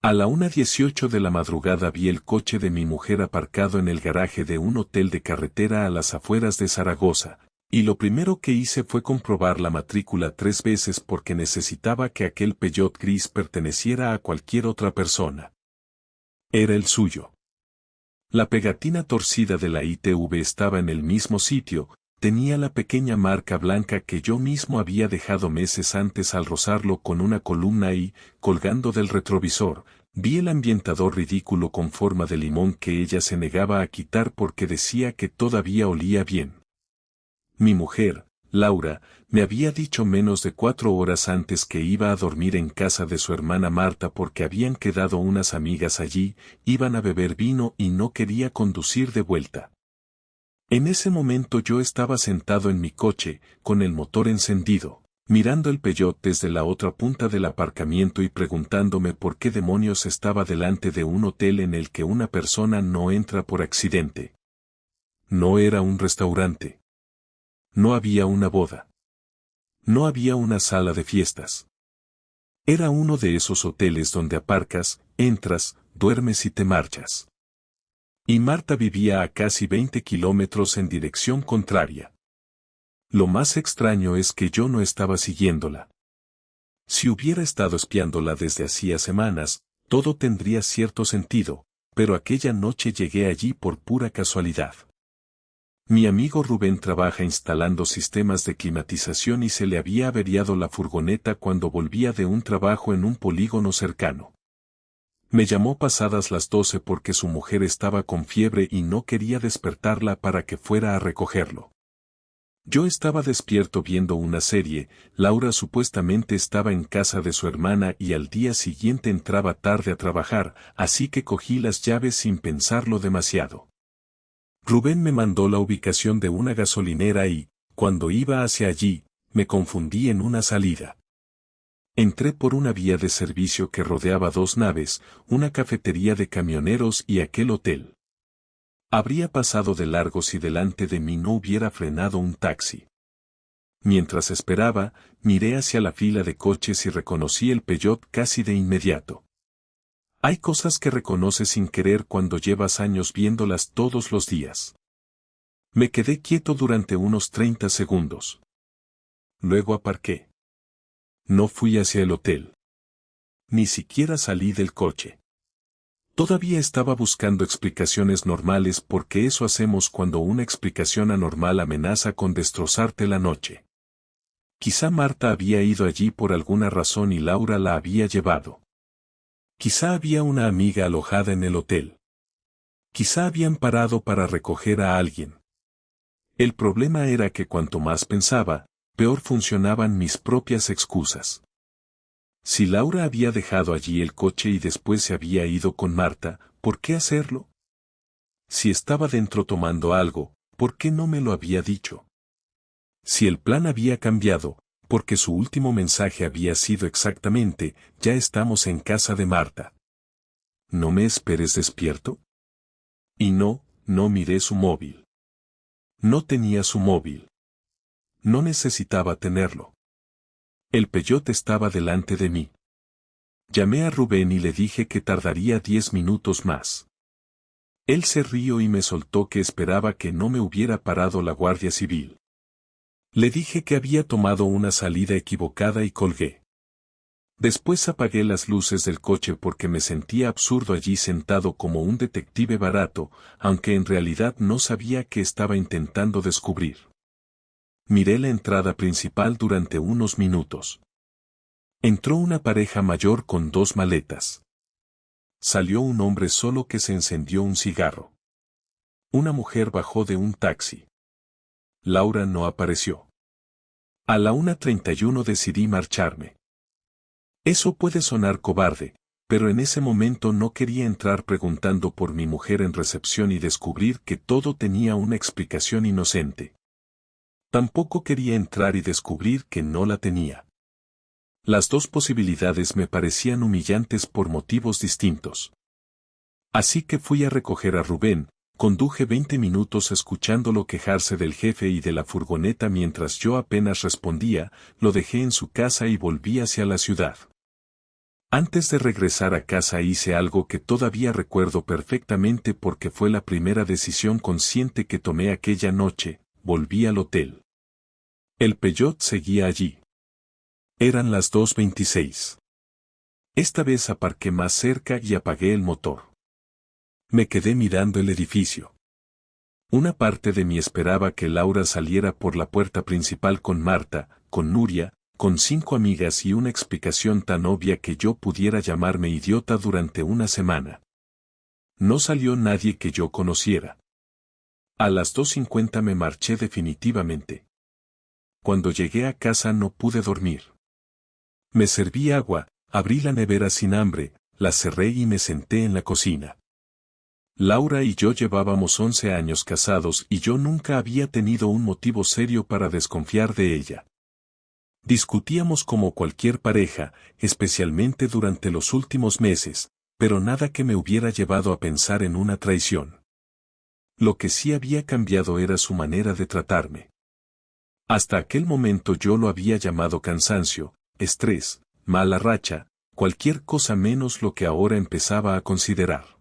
A la 1:18 de la madrugada vi el coche de mi mujer aparcado en el garaje de un hotel de carretera a las afueras de Zaragoza, y lo primero que hice fue comprobar la matrícula 3 veces porque necesitaba que aquel Peugeot gris perteneciera a cualquier otra persona. Era el suyo. La pegatina torcida de la ITV estaba en el mismo sitio, tenía la pequeña marca blanca que yo mismo había dejado meses antes al rozarlo con una columna y, colgando del retrovisor, vi el ambientador ridículo con forma de limón que ella se negaba a quitar porque decía que todavía olía bien. Mi mujer, Laura, me había dicho menos de 4 horas antes que iba a dormir en casa de su hermana Marta porque habían quedado unas amigas allí, iban a beber vino y no quería conducir de vuelta. En ese momento yo estaba sentado en mi coche, con el motor encendido, mirando el Peugeot desde la otra punta del aparcamiento y preguntándome por qué demonios estaba delante de un hotel en el que una persona no entra por accidente. No era un restaurante. No había una boda. No había una sala de fiestas. Era uno de esos hoteles donde aparcas, entras, duermes y te marchas. Y Marta vivía a casi 20 kilómetros en dirección contraria. Lo más extraño es que yo no estaba siguiéndola. Si hubiera estado espiándola desde hacía semanas, todo tendría cierto sentido, pero aquella noche llegué allí por pura casualidad. Mi amigo Rubén trabaja instalando sistemas de climatización y se le había averiado la furgoneta cuando volvía de un trabajo en un polígono cercano. Me llamó pasadas las 12 porque su mujer estaba con fiebre y no quería despertarla para que fuera a recogerlo. Yo estaba despierto viendo una serie, Laura supuestamente estaba en casa de su hermana y al día siguiente entraba tarde a trabajar, así que cogí las llaves sin pensarlo demasiado. Rubén me mandó la ubicación de una gasolinera y, cuando iba hacia allí, me confundí en una salida. Entré por una vía de servicio que rodeaba 2 naves, una cafetería de camioneros y aquel hotel. Habría pasado de largo si delante de mí no hubiera frenado un taxi. Mientras esperaba, miré hacia la fila de coches y reconocí el Peugeot casi de inmediato. Hay cosas que reconoces sin querer cuando llevas años viéndolas todos los días. Me quedé quieto durante unos 30 segundos. Luego aparqué. No fui hacia el hotel. Ni siquiera salí del coche. Todavía estaba buscando explicaciones normales porque eso hacemos cuando una explicación anormal amenaza con destrozarte la noche. Quizá Marta había ido allí por alguna razón y Laura la había llevado. Quizá había una amiga alojada en el hotel. Quizá habían parado para recoger a alguien. El problema era que cuanto más pensaba, peor funcionaban mis propias excusas. Si Laura había dejado allí el coche y después se había ido con Marta, ¿por qué hacerlo? Si estaba dentro tomando algo, ¿por qué no me lo había dicho? Si el plan había cambiado, porque su último mensaje había sido exactamente, ya estamos en casa de Marta. ¿No me esperes despierto? Y no miré su móvil. No tenía su móvil. No necesitaba tenerlo. El Peugeot estaba delante de mí. Llamé a Rubén y le dije que tardaría 10 minutos más. Él se rió y me soltó que esperaba que no me hubiera parado la Guardia Civil. Le dije que había tomado una salida equivocada y colgué. Después apagué las luces del coche porque me sentía absurdo allí sentado como un detective barato, aunque en realidad no sabía qué estaba intentando descubrir. Miré la entrada principal durante unos minutos. Entró una pareja mayor con 2 maletas. Salió un hombre solo que se encendió un cigarro. Una mujer bajó de un taxi. Laura no apareció. A la 1:31 decidí marcharme. Eso puede sonar cobarde, pero en ese momento no quería entrar preguntando por mi mujer en recepción y descubrir que todo tenía una explicación inocente. Tampoco quería entrar y descubrir que no la tenía. Las 2 posibilidades me parecían humillantes por motivos distintos. Así que fui a recoger a Rubén, conduje 20 minutos escuchándolo quejarse del jefe y de la furgoneta mientras yo apenas respondía, lo dejé en su casa y volví hacia la ciudad. Antes de regresar a casa hice algo que todavía recuerdo perfectamente porque fue la primera decisión consciente que tomé aquella noche: volví al hotel. El Peugeot seguía allí. Eran las 2:26. Esta vez aparqué más cerca y apagué el motor. Me quedé mirando el edificio. Una parte de mí esperaba que Laura saliera por la puerta principal con Marta, con Nuria, con 5 amigas y una explicación tan obvia que yo pudiera llamarme idiota durante una semana. No salió nadie que yo conociera. A las 2:50 me marché definitivamente. Cuando llegué a casa no pude dormir. Me serví agua, abrí la nevera sin hambre, la cerré y me senté en la cocina. Laura y yo llevábamos 11 años casados y yo nunca había tenido un motivo serio para desconfiar de ella. Discutíamos como cualquier pareja, especialmente durante los últimos meses, pero nada que me hubiera llevado a pensar en una traición. Lo que sí había cambiado era su manera de tratarme. Hasta aquel momento yo lo había llamado cansancio, estrés, mala racha, cualquier cosa menos lo que ahora empezaba a considerar.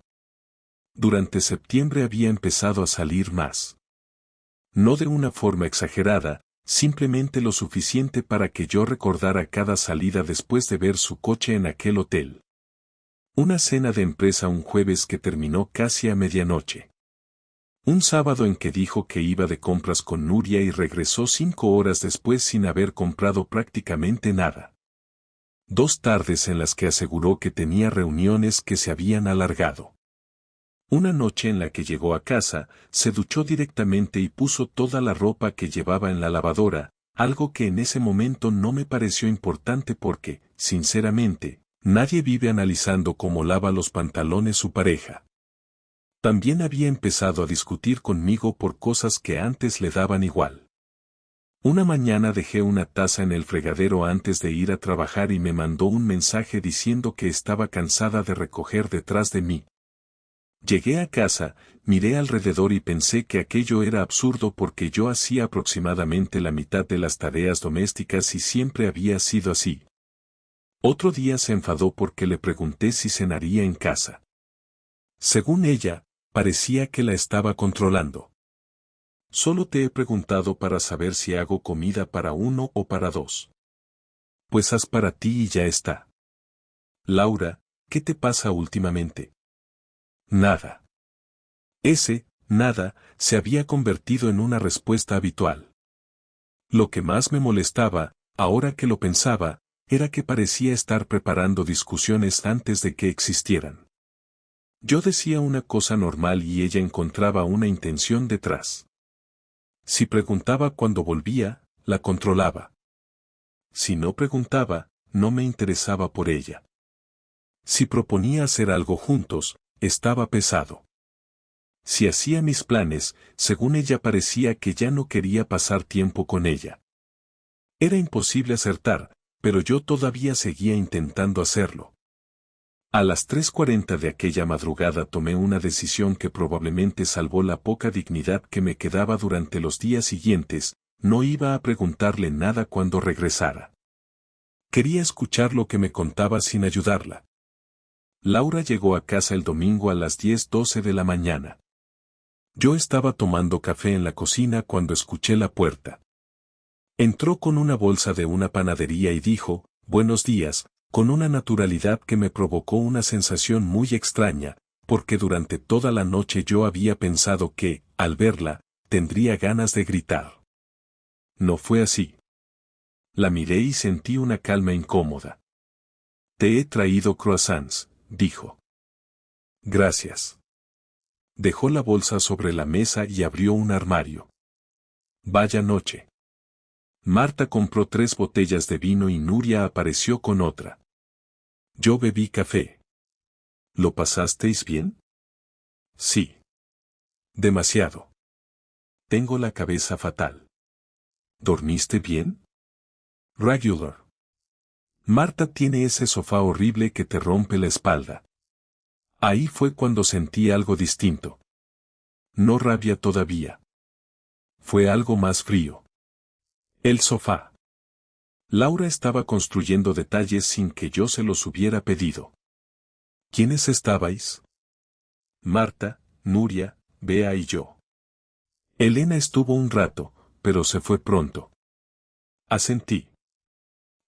Durante septiembre había empezado a salir más. No de una forma exagerada, simplemente lo suficiente para que yo recordara cada salida después de ver su coche en aquel hotel. Una cena de empresa un jueves que terminó casi a medianoche. Un sábado en que dijo que iba de compras con Nuria y regresó 5 horas después sin haber comprado prácticamente nada. 2 tardes en las que aseguró que tenía reuniones que se habían alargado. Una noche en la que llegó a casa, se duchó directamente y puso toda la ropa que llevaba en la lavadora, algo que en ese momento no me pareció importante porque, sinceramente, nadie vive analizando cómo lava los pantalones su pareja. También había empezado a discutir conmigo por cosas que antes le daban igual. Una mañana dejé una taza en el fregadero antes de ir a trabajar y me mandó un mensaje diciendo que estaba cansada de recoger detrás de mí. Llegué a casa, miré alrededor y pensé que aquello era absurdo porque yo hacía aproximadamente la mitad de las tareas domésticas y siempre había sido así. Otro día se enfadó porque le pregunté si cenaría en casa. Según ella, parecía que la estaba controlando. Solo te he preguntado para saber si hago comida para 1 o para 2. Pues haz para ti y ya está. Laura, ¿qué te pasa últimamente? Nada. Ese, nada, se había convertido en una respuesta habitual. Lo que más me molestaba, ahora que lo pensaba, era que parecía estar preparando discusiones antes de que existieran. Yo decía una cosa normal y ella encontraba una intención detrás. Si preguntaba cuando volvía, la controlaba. Si no preguntaba, no me interesaba por ella. Si proponía hacer algo juntos, estaba pesado. Si hacía mis planes, según ella parecía que ya no quería pasar tiempo con ella. Era imposible acertar, pero yo todavía seguía intentando hacerlo. A las 3:40 de aquella madrugada tomé una decisión que probablemente salvó la poca dignidad que me quedaba durante los días siguientes: no iba a preguntarle nada cuando regresara. Quería escuchar lo que me contaba sin ayudarla. Laura llegó a casa el domingo a las 10:12 de la mañana. Yo estaba tomando café en la cocina cuando escuché la puerta. Entró con una bolsa de una panadería y dijo, «Buenos días», con una naturalidad que me provocó una sensación muy extraña, porque durante toda la noche yo había pensado que, al verla, tendría ganas de gritar. No fue así. La miré y sentí una calma incómoda. «Te he traído croissants», dijo. «Gracias». Dejó la bolsa sobre la mesa y abrió un armario. Vaya noche. Marta compró 3 botellas de vino y Nuria apareció con otra. Yo bebí café. ¿Lo pasasteis bien? Sí. Demasiado. Tengo la cabeza fatal. ¿Dormiste bien? Regular. Marta tiene ese sofá horrible que te rompe la espalda. Ahí fue cuando sentí algo distinto. No rabia todavía. Fue algo más frío. El sofá. Laura estaba construyendo detalles sin que yo se los hubiera pedido. ¿Quiénes estabais? Marta, Nuria, Bea y yo. Elena estuvo un rato, pero se fue pronto. Asentí.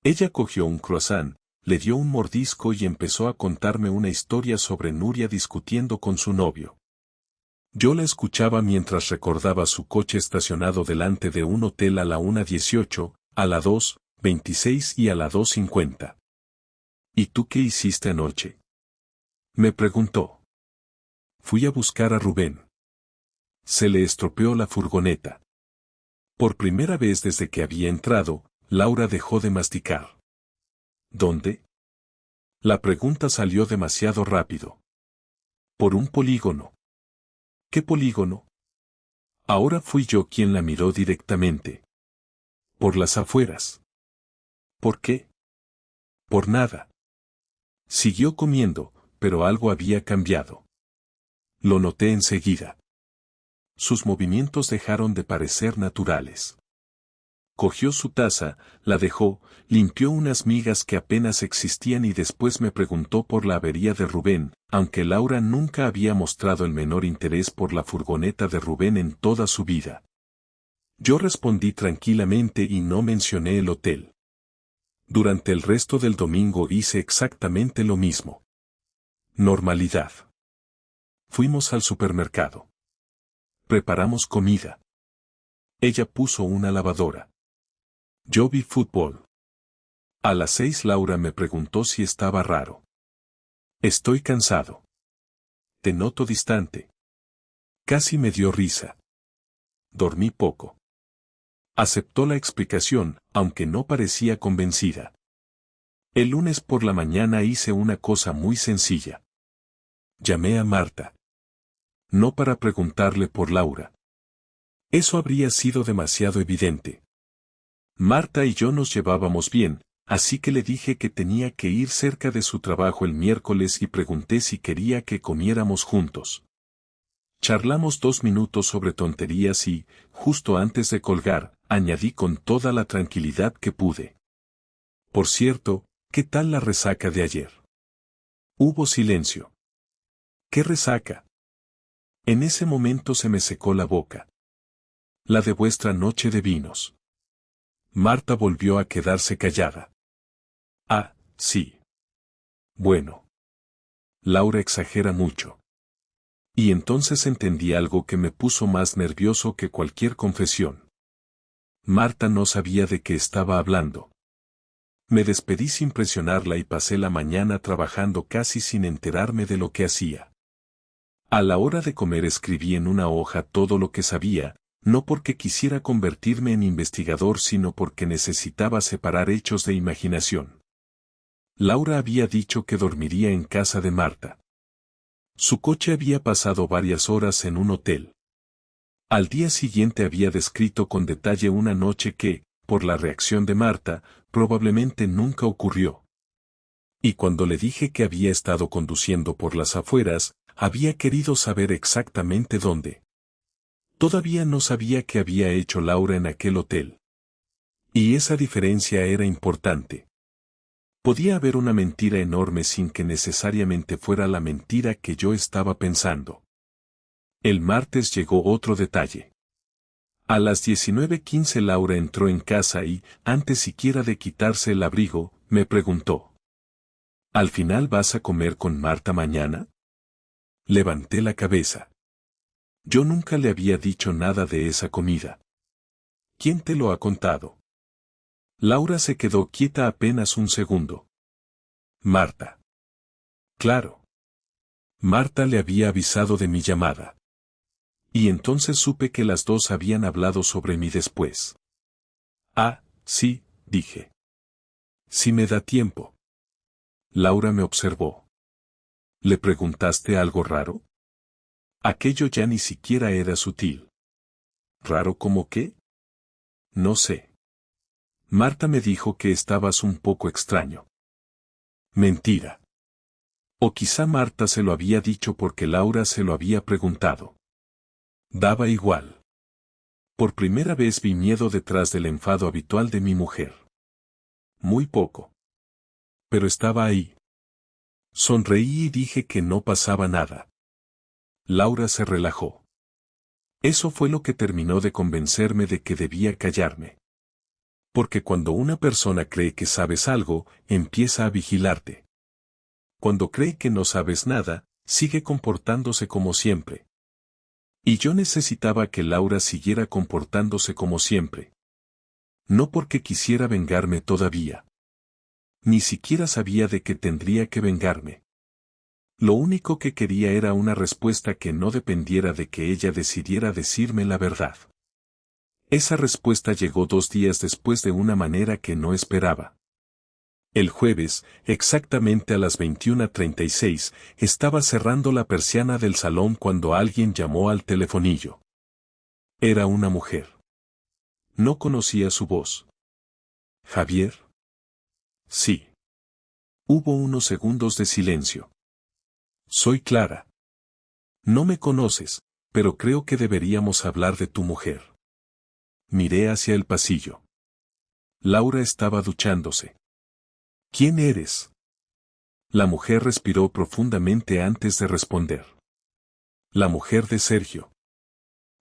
Ella cogió un croissant, le dio un mordisco y empezó a contarme una historia sobre Nuria discutiendo con su novio. Yo la escuchaba mientras recordaba su coche estacionado delante de un hotel a la 1:18, a la 2:26 y a la 2:50. ¿Y tú qué hiciste anoche? Me preguntó. Fui a buscar a Rubén. Se le estropeó la furgoneta. Por primera vez desde que había entrado, Laura dejó de masticar. ¿Dónde? La pregunta salió demasiado rápido. Por un polígono. ¿Qué polígono? Ahora fui yo quien la miró directamente. Por las afueras. ¿Por qué? Por nada. Siguió comiendo, pero algo había cambiado. Lo noté enseguida. Sus movimientos dejaron de parecer naturales. Cogió su taza, la dejó, limpió unas migas que apenas existían y después me preguntó por la avería de Rubén, aunque Laura nunca había mostrado el menor interés por la furgoneta de Rubén en toda su vida. Yo respondí tranquilamente y no mencioné el hotel. Durante el resto del domingo hice exactamente lo mismo. Normalidad. Fuimos al supermercado. Preparamos comida. Ella puso una lavadora. Yo vi fútbol. A las 6 Laura me preguntó si estaba raro. Estoy cansado. Te noto distante. Casi me dio risa. Dormí poco. Aceptó la explicación, aunque no parecía convencida. El lunes por la mañana hice una cosa muy sencilla. Llamé a Marta. No para preguntarle por Laura. Eso habría sido demasiado evidente. Marta y yo nos llevábamos bien, así que le dije que tenía que ir cerca de su trabajo el miércoles y pregunté si quería que comiéramos juntos. Charlamos 2 minutos sobre tonterías y, justo antes de colgar, añadí con toda la tranquilidad que pude. Por cierto, ¿qué tal la resaca de ayer? Hubo silencio. ¿Qué resaca? En ese momento se me secó la boca. La de vuestra noche de vinos. Marta volvió a quedarse callada. Ah, sí. Bueno. Laura exagera mucho. Y entonces entendí algo que me puso más nervioso que cualquier confesión. Marta no sabía de qué estaba hablando. Me despedí sin presionarla y pasé la mañana trabajando casi sin enterarme de lo que hacía. A la hora de comer escribí en una hoja todo lo que sabía, no porque quisiera convertirme en investigador sino porque necesitaba separar hechos de imaginación. Laura había dicho que dormiría en casa de Marta. Su coche había pasado varias horas en un hotel. Al día siguiente había descrito con detalle una noche que, por la reacción de Marta, probablemente nunca ocurrió. Y cuando le dije que había estado conduciendo por las afueras, había querido saber exactamente dónde. Todavía no sabía qué había hecho Laura en aquel hotel. Y esa diferencia era importante. Podía haber una mentira enorme sin que necesariamente fuera la mentira que yo estaba pensando. El martes llegó otro detalle. A las 19:15 Laura entró en casa y, antes siquiera de quitarse el abrigo, me preguntó. ¿Al final vas a comer con Marta mañana? Levanté la cabeza. Yo nunca le había dicho nada de esa comida. ¿Quién te lo ha contado? Laura se quedó quieta apenas un segundo. Marta. Claro. Marta le había avisado de mi llamada. Y entonces supe que las dos habían hablado sobre mí después. Ah, sí, dije. Si me da tiempo. Laura me observó. ¿Le preguntaste algo raro? Aquello ya ni siquiera era sutil. ¿Raro como qué? No sé. Marta me dijo que estabas un poco extraño. Mentira. O quizá Marta se lo había dicho porque Laura se lo había preguntado. Daba igual. Por primera vez vi miedo detrás del enfado habitual de mi mujer. muy poco. Pero estaba ahí. Sonreí y dije que no pasaba nada. Laura se relajó. Eso fue lo que terminó de convencerme de que debía callarme. Porque cuando una persona cree que sabes algo, empieza a vigilarte. Cuando cree que no sabes nada, sigue comportándose como siempre. Y yo necesitaba que Laura siguiera comportándose como siempre. No porque quisiera vengarme todavía. Ni siquiera sabía de qué tendría que vengarme. Lo único que quería era una respuesta que no dependiera de que ella decidiera decirme la verdad. Esa respuesta llegó 2 días después de una manera que no esperaba. El jueves, exactamente a las 21:36, estaba cerrando la persiana del salón cuando alguien llamó al telefonillo. Era una mujer. No conocía su voz. ¿Javier? Sí. Hubo unos segundos de silencio. Soy Clara. No me conoces, pero creo que deberíamos hablar de tu mujer. Miré hacia el pasillo. Laura estaba duchándose. ¿Quién eres? La mujer respiró profundamente antes de responder. La mujer de Sergio.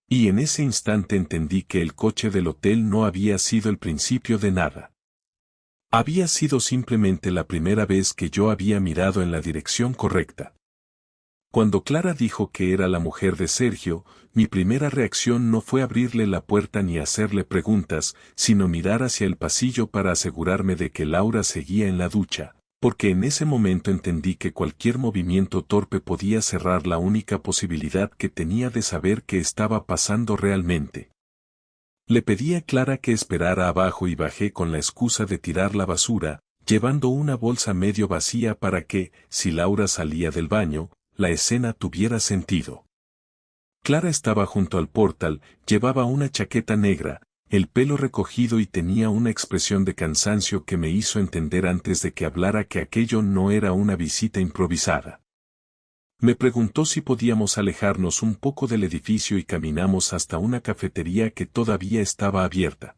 Y en ese instante entendí que el coche del hotel no había sido el principio de nada. Había sido simplemente la primera vez que yo había mirado en la dirección correcta. Cuando Clara dijo que era la mujer de Sergio, mi primera reacción no fue abrirle la puerta ni hacerle preguntas, sino mirar hacia el pasillo para asegurarme de que Laura seguía en la ducha, porque en ese momento entendí que cualquier movimiento torpe podía cerrar la única posibilidad que tenía de saber qué estaba pasando realmente. Le pedí a Clara que esperara abajo y bajé con la excusa de tirar la basura, llevando una bolsa medio vacía para que, si Laura salía del baño, la escena tuviera sentido. Clara estaba junto al portal, llevaba una chaqueta negra, el pelo recogido y tenía una expresión de cansancio que me hizo entender antes de que hablara que aquello no era una visita improvisada. Me preguntó si podíamos alejarnos un poco del edificio y caminamos hasta una cafetería que todavía estaba abierta.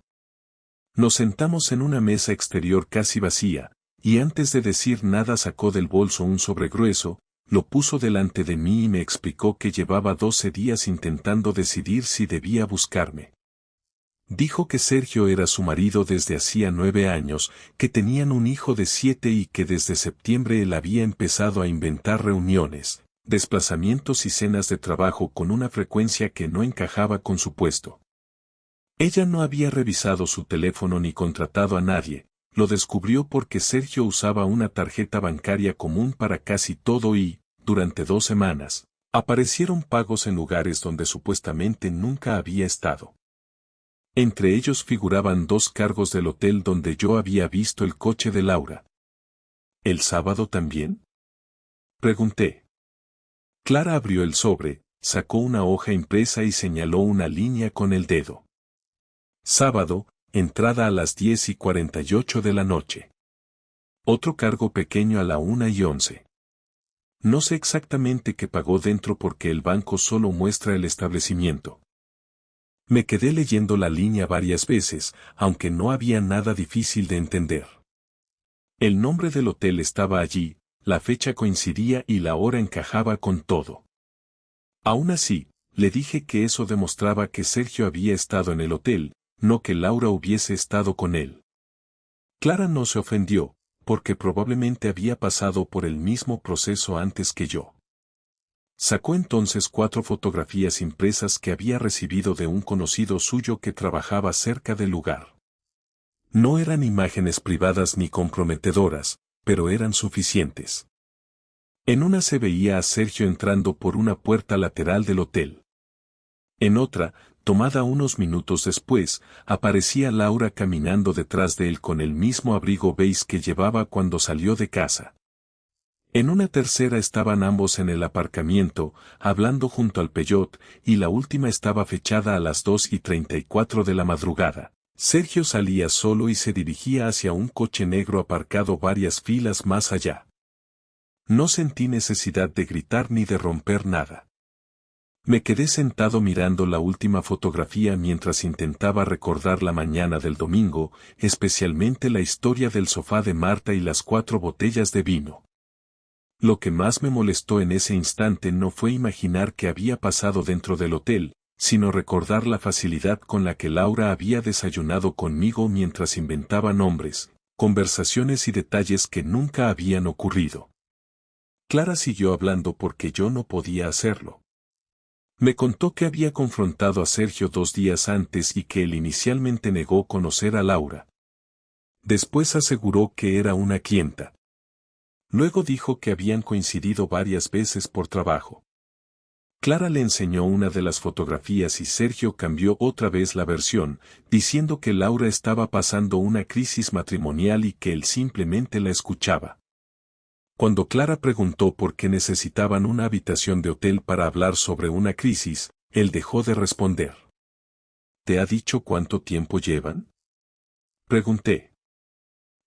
Nos sentamos en una mesa exterior casi vacía, y antes de decir nada sacó del bolso un sobre grueso, lo puso delante de mí y me explicó que llevaba 12 días intentando decidir si debía buscarme. Dijo que Sergio era su marido desde hacía 9 años, que tenían un hijo de 7 y que desde septiembre él había empezado a inventar reuniones, desplazamientos y cenas de trabajo con una frecuencia que no encajaba con su puesto. Ella no había revisado su teléfono ni contratado a nadie. Lo descubrió porque Sergio usaba una tarjeta bancaria común para casi todo y, durante 2 semanas, aparecieron pagos en lugares donde supuestamente nunca había estado. Entre ellos figuraban 2 cargos del hotel donde yo había visto el coche de Laura. ¿El sábado también? Pregunté. Clara abrió el sobre, sacó una hoja impresa y señaló una línea con el dedo. Sábado, entrada a las 10:48 de la noche. Otro cargo pequeño a la 1:11. No sé exactamente qué pagó dentro porque el banco solo muestra el establecimiento. Me quedé leyendo la línea varias veces, aunque no había nada difícil de entender. El nombre del hotel estaba allí, la fecha coincidía y la hora encajaba con todo. Aún así, le dije que eso demostraba que Sergio había estado en el hotel, no que Laura hubiese estado con él. Clara no se ofendió, porque probablemente había pasado por el mismo proceso antes que yo. Sacó entonces 4 fotografías impresas que había recibido de un conocido suyo que trabajaba cerca del lugar. No eran imágenes privadas ni comprometedoras, pero eran suficientes. En una se veía a Sergio entrando por una puerta lateral del hotel. En otra, tomada unos minutos después, aparecía Laura caminando detrás de él con el mismo abrigo beige que llevaba cuando salió de casa. En una tercera estaban ambos en el aparcamiento, hablando junto al Peugeot, y la última estaba fechada a las 2:34 de la madrugada. Sergio salía solo y se dirigía hacia un coche negro aparcado varias filas más allá. No sentí necesidad de gritar ni de romper nada. Me quedé sentado mirando la última fotografía mientras intentaba recordar la mañana del domingo, especialmente la historia del sofá de Marta y las 4 botellas de vino. Lo que más me molestó en ese instante no fue imaginar qué había pasado dentro del hotel, sino recordar la facilidad con la que Laura había desayunado conmigo mientras inventaba nombres, conversaciones y detalles que nunca habían ocurrido. Clara siguió hablando porque yo no podía hacerlo. Me contó que había confrontado a Sergio 2 días antes y que él inicialmente negó conocer a Laura. Después aseguró que era una clienta. Luego dijo que habían coincidido varias veces por trabajo. Clara le enseñó una de las fotografías y Sergio cambió otra vez la versión, diciendo que Laura estaba pasando una crisis matrimonial y que él simplemente la escuchaba. Cuando Clara preguntó por qué necesitaban una habitación de hotel para hablar sobre una crisis, él dejó de responder. ¿Te ha dicho cuánto tiempo llevan? Pregunté.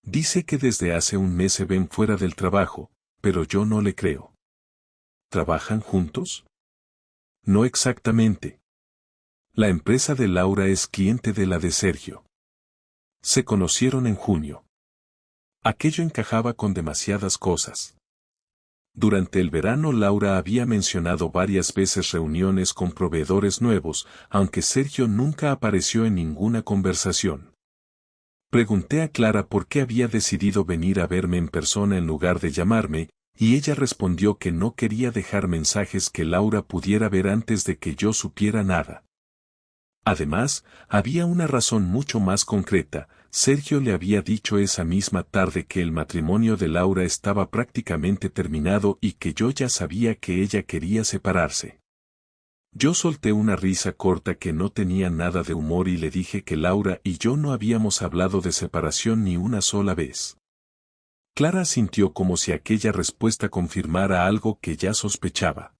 Dice que desde hace un mes se ven fuera del trabajo, pero yo no le creo. ¿Trabajan juntos? No exactamente. La empresa de Laura es cliente de la de Sergio. Se conocieron en junio. Aquello encajaba con demasiadas cosas. Durante el verano Laura había mencionado varias veces reuniones con proveedores nuevos, aunque Sergio nunca apareció en ninguna conversación. Pregunté a Clara por qué había decidido venir a verme en persona en lugar de llamarme, y ella respondió que no quería dejar mensajes que Laura pudiera ver antes de que yo supiera nada. Además, había una razón mucho más concreta. Sergio le había dicho esa misma tarde que el matrimonio de Laura estaba prácticamente terminado y que yo ya sabía que ella quería separarse. Yo solté una risa corta que no tenía nada de humor y le dije que Laura y yo no habíamos hablado de separación ni una sola vez. Clara sintió como si aquella respuesta confirmara algo que ya sospechaba.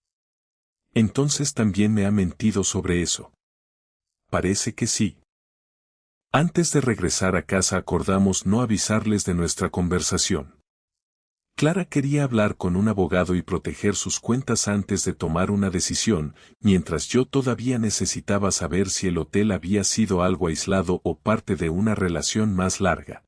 Entonces también me ha mentido sobre eso. Parece que sí. Antes de regresar a casa acordamos no avisarles de nuestra conversación. Clara quería hablar con un abogado y proteger sus cuentas antes de tomar una decisión, mientras yo todavía necesitaba saber si el hotel había sido algo aislado o parte de una relación más larga.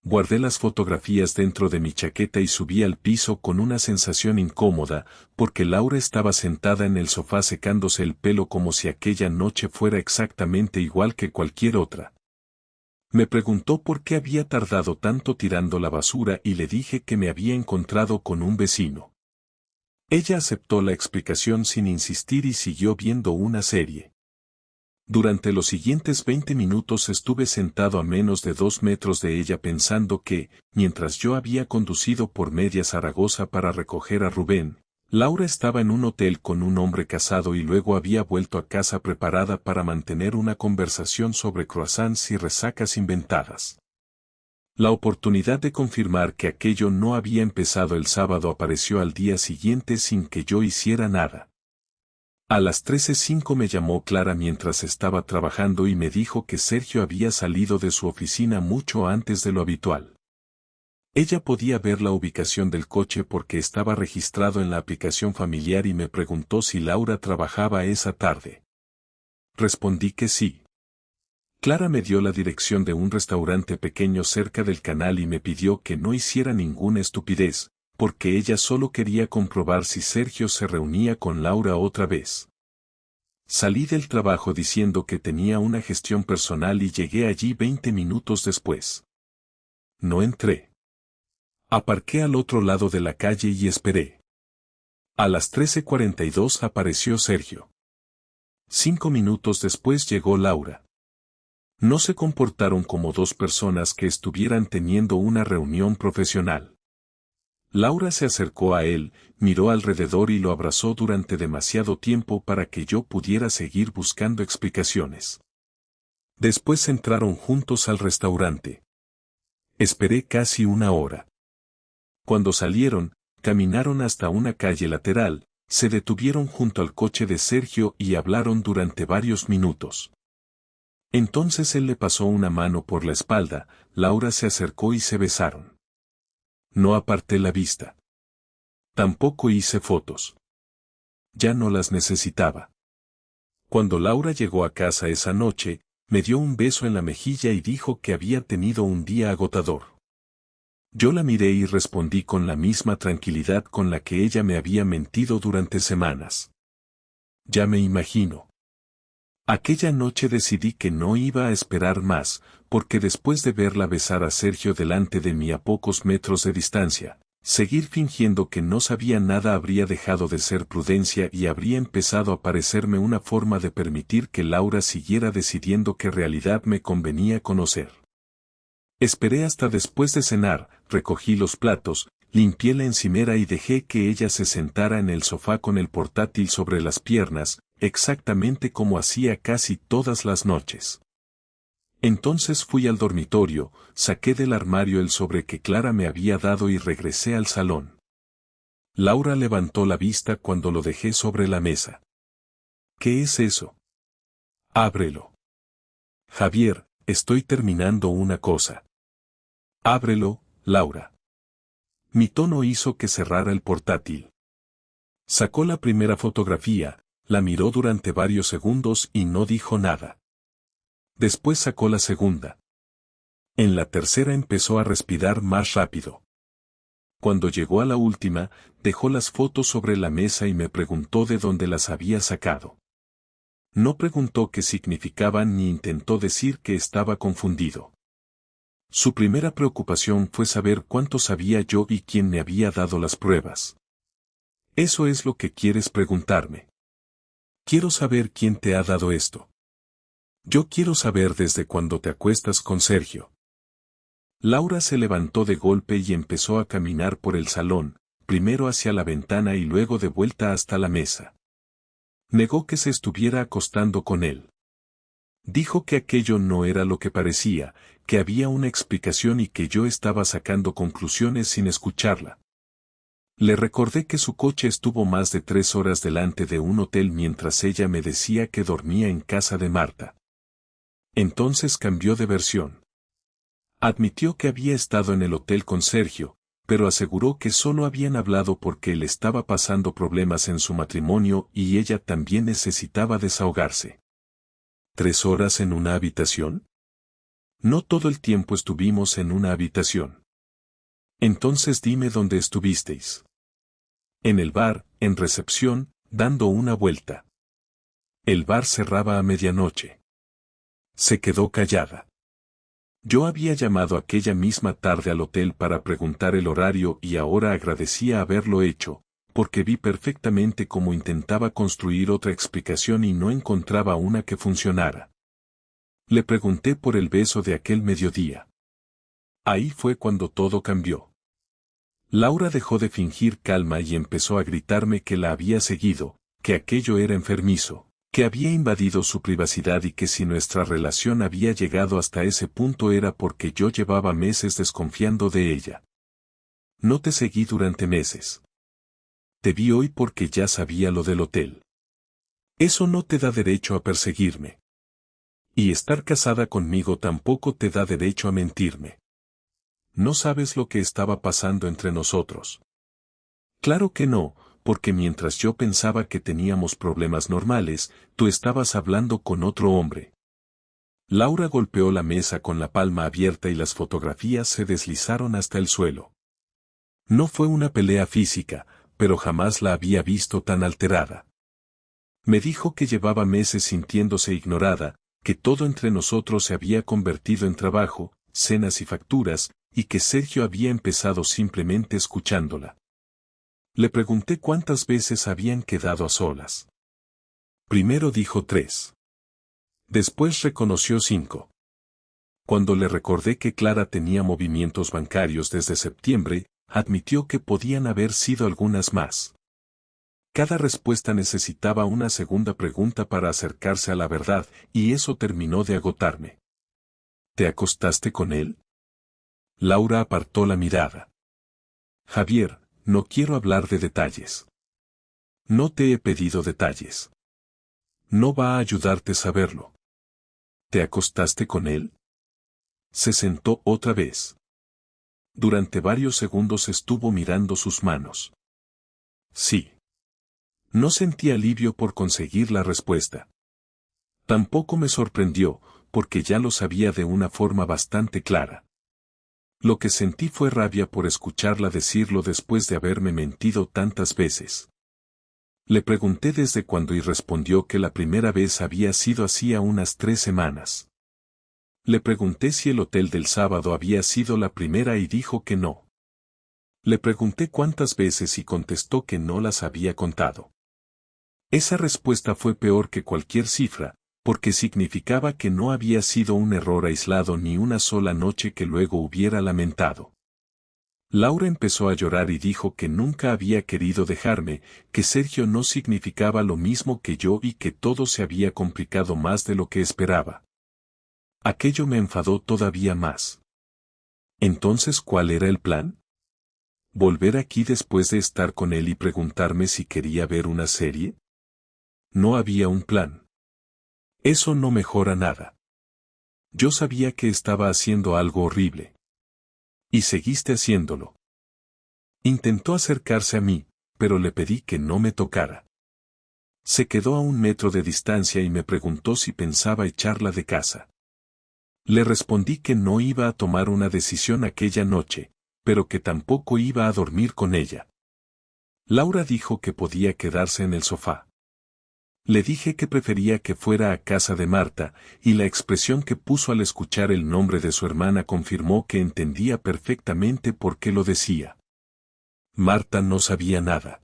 Guardé las fotografías dentro de mi chaqueta y subí al piso con una sensación incómoda, porque Laura estaba sentada en el sofá secándose el pelo como si aquella noche fuera exactamente igual que cualquier otra. Me preguntó por qué había tardado tanto tirando la basura y le dije que me había encontrado con un vecino. Ella aceptó la explicación sin insistir y siguió viendo una serie. Durante los siguientes 20 minutos estuve sentado a menos de 2 metros de ella pensando que, mientras yo había conducido por media Zaragoza para recoger a Rubén, Laura estaba en un hotel con un hombre casado y luego había vuelto a casa preparada para mantener una conversación sobre croissants y resacas inventadas. La oportunidad de confirmar que aquello no había empezado el sábado apareció al día siguiente sin que yo hiciera nada. A las 13:05 me llamó Clara mientras estaba trabajando y me dijo que Sergio había salido de su oficina mucho antes de lo habitual. Ella podía ver la ubicación del coche porque estaba registrado en la aplicación familiar y me preguntó si Laura trabajaba esa tarde. Respondí que sí. Clara me dio la dirección de un restaurante pequeño cerca del canal y me pidió que no hiciera ninguna estupidez, porque ella solo quería comprobar si Sergio se reunía con Laura otra vez. Salí del trabajo diciendo que tenía una gestión personal y llegué allí 20 minutos después. No entré. Aparqué al otro lado de la calle y esperé. A las 13:42 apareció Sergio. 5 minutos después llegó Laura. No se comportaron como dos personas que estuvieran teniendo una reunión profesional. Laura se acercó a él, miró alrededor y lo abrazó durante demasiado tiempo para que yo pudiera seguir buscando explicaciones. Después entraron juntos al restaurante. Esperé casi una hora. Cuando salieron, caminaron hasta una calle lateral, se detuvieron junto al coche de Sergio y hablaron durante varios minutos. Entonces él le pasó una mano por la espalda, Laura se acercó y se besaron. No aparté la vista. Tampoco hice fotos. Ya no las necesitaba. Cuando Laura llegó a casa esa noche, me dio un beso en la mejilla y dijo que había tenido un día agotador. Yo la miré y respondí con la misma tranquilidad con la que ella me había mentido durante semanas. Ya me imagino. Aquella noche decidí que no iba a esperar más, porque después de verla besar a Sergio delante de mí a pocos metros de distancia, seguir fingiendo que no sabía nada habría dejado de ser prudencia y habría empezado a parecerme una forma de permitir que Laura siguiera decidiendo qué realidad me convenía conocer. Esperé hasta después de cenar, recogí los platos, limpié la encimera y dejé que ella se sentara en el sofá con el portátil sobre las piernas, exactamente como hacía casi todas las noches. Entonces fui al dormitorio, saqué del armario el sobre que Clara me había dado y regresé al salón. Laura levantó la vista cuando lo dejé sobre la mesa. ¿Qué es eso? Ábrelo. Javier, estoy terminando una cosa. Ábrelo, Laura. Mi tono hizo que cerrara el portátil. Sacó la primera fotografía, la miró durante varios segundos y no dijo nada. Después sacó la segunda. En la tercera empezó a respirar más rápido. Cuando llegó a la última, dejó las fotos sobre la mesa y me preguntó de dónde las había sacado. No preguntó qué significaban ni intentó decir que estaba confundido. Su primera preocupación fue saber cuánto sabía yo y quién me había dado las pruebas. Eso es lo que quieres preguntarme. Quiero saber quién te ha dado esto. Yo quiero saber desde cuándo te acuestas con Sergio. Laura se levantó de golpe y empezó a caminar por el salón, primero hacia la ventana y luego de vuelta hasta la mesa. Negó que se estuviera acostando con él. Dijo que aquello no era lo que parecía, que había una explicación y que yo estaba sacando conclusiones sin escucharla. Le recordé que su coche estuvo más de 3 horas delante de un hotel mientras ella me decía que dormía en casa de Marta. Entonces cambió de versión. Admitió que había estado en el hotel con Sergio, pero aseguró que solo habían hablado porque él estaba pasando problemas en su matrimonio y ella también necesitaba desahogarse. ¿3 horas en una habitación? No todo el tiempo estuvimos en una habitación. Entonces dime dónde estuvisteis. En el bar, en recepción, dando una vuelta. El bar cerraba a medianoche. Se quedó callada. Yo había llamado aquella misma tarde al hotel para preguntar el horario y ahora agradecía haberlo hecho, porque vi perfectamente cómo intentaba construir otra explicación y no encontraba una que funcionara. Le pregunté por el beso de aquel mediodía. Ahí fue cuando todo cambió. Laura dejó de fingir calma y empezó a gritarme que la había seguido, que aquello era enfermizo, que había invadido su privacidad y que si nuestra relación había llegado hasta ese punto era porque yo llevaba meses desconfiando de ella. No te seguí durante meses. Te vi hoy porque ya sabía lo del hotel. Eso no te da derecho a perseguirme. Y estar casada conmigo tampoco te da derecho a mentirme. No sabes lo que estaba pasando entre nosotros. Claro que no, porque mientras yo pensaba que teníamos problemas normales, tú estabas hablando con otro hombre. Laura golpeó la mesa con la palma abierta y las fotografías se deslizaron hasta el suelo. No fue una pelea física, pero jamás la había visto tan alterada. Me dijo que llevaba meses sintiéndose ignorada, que todo entre nosotros se había convertido en trabajo, cenas y facturas, y que Sergio había empezado simplemente escuchándola. Le pregunté cuántas veces habían quedado a solas. Primero dijo 3. Después reconoció 5. Cuando le recordé que Clara tenía movimientos bancarios desde septiembre, admitió que podían haber sido algunas más. Cada respuesta necesitaba una segunda pregunta para acercarse a la verdad, y eso terminó de agotarme. ¿Te acostaste con él? Laura apartó la mirada. Javier, no quiero hablar de detalles. No te he pedido detalles. No va a ayudarte saberlo. ¿Te acostaste con él? Se sentó otra vez. Durante varios segundos estuvo mirando sus manos. Sí. No sentí alivio por conseguir la respuesta. Tampoco me sorprendió, porque ya lo sabía de una forma bastante clara. Lo que sentí fue rabia por escucharla decirlo después de haberme mentido tantas veces. Le pregunté desde cuándo y respondió que la primera vez había sido hacía unas 3 semanas. Le pregunté si el hotel del sábado había sido la primera y dijo que no. Le pregunté cuántas veces y contestó que no las había contado. Esa respuesta fue peor que cualquier cifra, porque significaba que no había sido un error aislado ni una sola noche que luego hubiera lamentado. Laura empezó a llorar y dijo que nunca había querido dejarme, que Sergio no significaba lo mismo que yo y que todo se había complicado más de lo que esperaba. Aquello me enfadó todavía más. Entonces, ¿cuál era el plan? ¿Volver aquí después de estar con él y preguntarme si quería ver una serie? No había un plan. Eso no mejora nada. Yo sabía que estaba haciendo algo horrible. Y seguiste haciéndolo. Intentó acercarse a mí, pero le pedí que no me tocara. Se quedó a 1 metro de distancia y me preguntó si pensaba echarla de casa. Le respondí que no iba a tomar una decisión aquella noche, pero que tampoco iba a dormir con ella. Laura dijo que podía quedarse en el sofá. Le dije que prefería que fuera a casa de Marta, y la expresión que puso al escuchar el nombre de su hermana confirmó que entendía perfectamente por qué lo decía. Marta no sabía nada.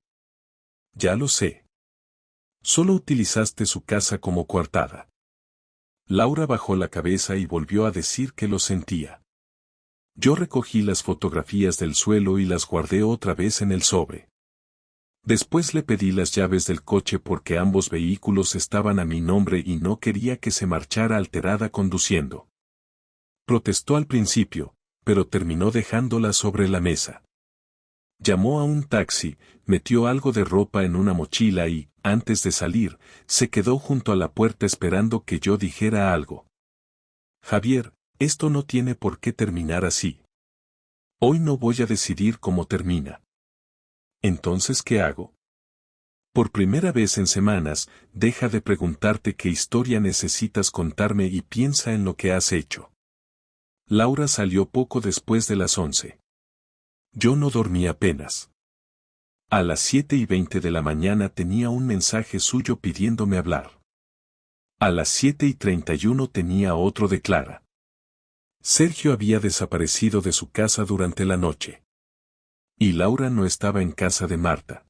Ya lo sé. Solo utilizaste su casa como coartada. Laura bajó la cabeza y volvió a decir que lo sentía. Yo recogí las fotografías del suelo y las guardé otra vez en el sobre. Después le pedí las llaves del coche porque ambos vehículos estaban a mi nombre y no quería que se marchara alterada conduciendo. Protestó al principio, pero terminó dejándolas sobre la mesa. Llamó a un taxi, metió algo de ropa en una mochila y, antes de salir, se quedó junto a la puerta esperando que yo dijera algo. Javier, esto no tiene por qué terminar así. Hoy no voy a decidir cómo termina. ¿Entonces qué hago? Por primera vez en semanas, deja de preguntarte qué historia necesitas contarme y piensa en lo que has hecho. Laura salió poco después de las 11. Yo no dormí apenas. A las 7:20 de la mañana tenía un mensaje suyo pidiéndome hablar. A las 7:31 tenía otro de Clara. Sergio había desaparecido de su casa durante la noche. Y Laura no estaba en casa de Marta.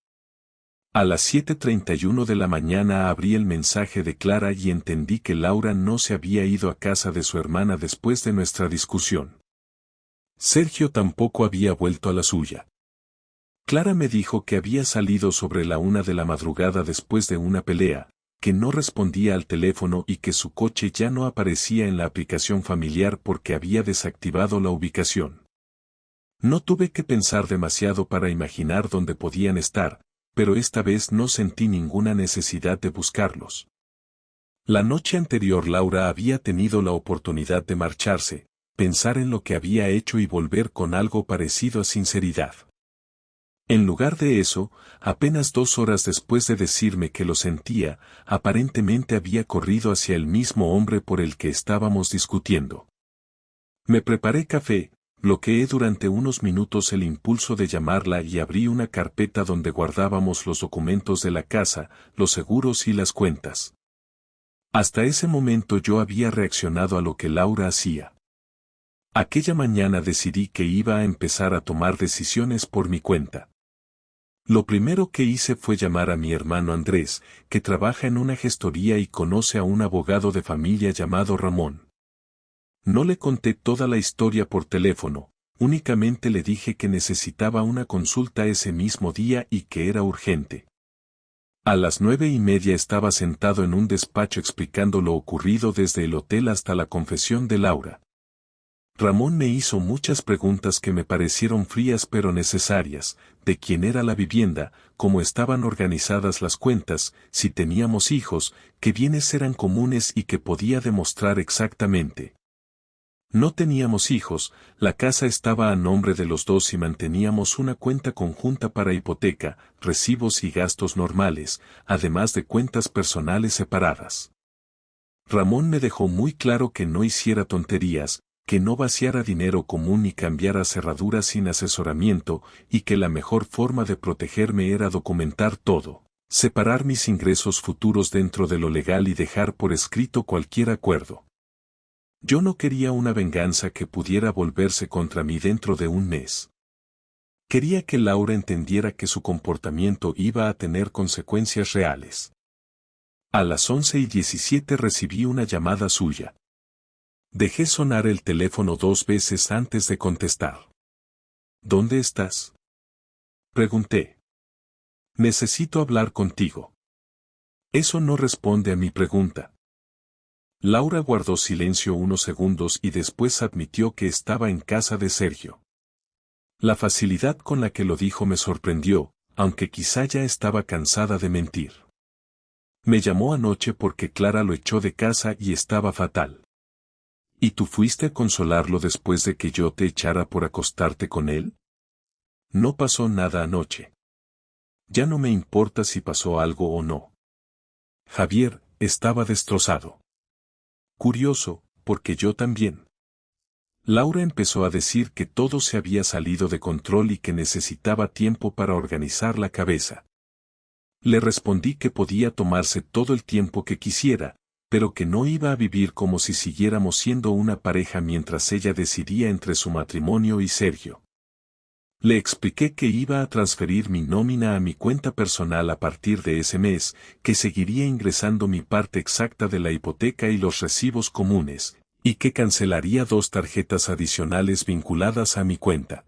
A las 7:31 de la mañana abrí el mensaje de Clara y entendí que Laura no se había ido a casa de su hermana después de nuestra discusión. Sergio tampoco había vuelto a la suya. Clara me dijo que había salido sobre la 1 de la madrugada después de una pelea, que no respondía al teléfono y que su coche ya no aparecía en la aplicación familiar porque había desactivado la ubicación. No tuve que pensar demasiado para imaginar dónde podían estar, pero esta vez no sentí ninguna necesidad de buscarlos. La noche anterior Laura había tenido la oportunidad de marcharse, pensar en lo que había hecho y volver con algo parecido a sinceridad. En lugar de eso, apenas 2 horas después de decirme que lo sentía, aparentemente había corrido hacia el mismo hombre por el que estábamos discutiendo. Me preparé café, bloqueé durante unos minutos el impulso de llamarla y abrí una carpeta donde guardábamos los documentos de la casa, los seguros y las cuentas. Hasta ese momento yo había reaccionado a lo que Laura hacía. Aquella mañana decidí que iba a empezar a tomar decisiones por mi cuenta. Lo primero que hice fue llamar a mi hermano Andrés, que trabaja en una gestoría y conoce a un abogado de familia llamado Ramón. No le conté toda la historia por teléfono, únicamente le dije que necesitaba una consulta ese mismo día y que era urgente. A las 9:30 estaba sentado en un despacho explicando lo ocurrido desde el hotel hasta la confesión de Laura. Ramón me hizo muchas preguntas que me parecieron frías pero necesarias, de quién era la vivienda, cómo estaban organizadas las cuentas, si teníamos hijos, qué bienes eran comunes y qué podía demostrar exactamente. No teníamos hijos, la casa estaba a nombre de los dos y manteníamos una cuenta conjunta para hipoteca, recibos y gastos normales, además de cuentas personales separadas. Ramón me dejó muy claro que no hiciera tonterías, que no vaciara dinero común ni cambiara cerraduras sin asesoramiento, y que la mejor forma de protegerme era documentar todo, separar mis ingresos futuros dentro de lo legal y dejar por escrito cualquier acuerdo. Yo no quería una venganza que pudiera volverse contra mí dentro de un mes. Quería que Laura entendiera que su comportamiento iba a tener consecuencias reales. A las 11:17 recibí una llamada suya. Dejé sonar el teléfono 2 veces antes de contestar. ¿Dónde estás?, pregunté. Necesito hablar contigo. Eso no responde a mi pregunta. Laura guardó silencio unos segundos y después admitió que estaba en casa de Sergio. La facilidad con la que lo dijo me sorprendió, aunque quizá ya estaba cansada de mentir. Me llamó anoche porque Clara lo echó de casa y estaba fatal. ¿Y tú fuiste a consolarlo después de que yo te echara por acostarte con él? No pasó nada anoche. Ya no me importa si pasó algo o no. Javier estaba destrozado. Curioso, porque yo también. Laura empezó a decir que todo se había salido de control y que necesitaba tiempo para organizar la cabeza. Le respondí que podía tomarse todo el tiempo que quisiera, pero que no iba a vivir como si siguiéramos siendo una pareja mientras ella decidía entre su matrimonio y Sergio. Le expliqué que iba a transferir mi nómina a mi cuenta personal a partir de ese mes, que seguiría ingresando mi parte exacta de la hipoteca y los recibos comunes, y que cancelaría 2 tarjetas adicionales vinculadas a mi cuenta.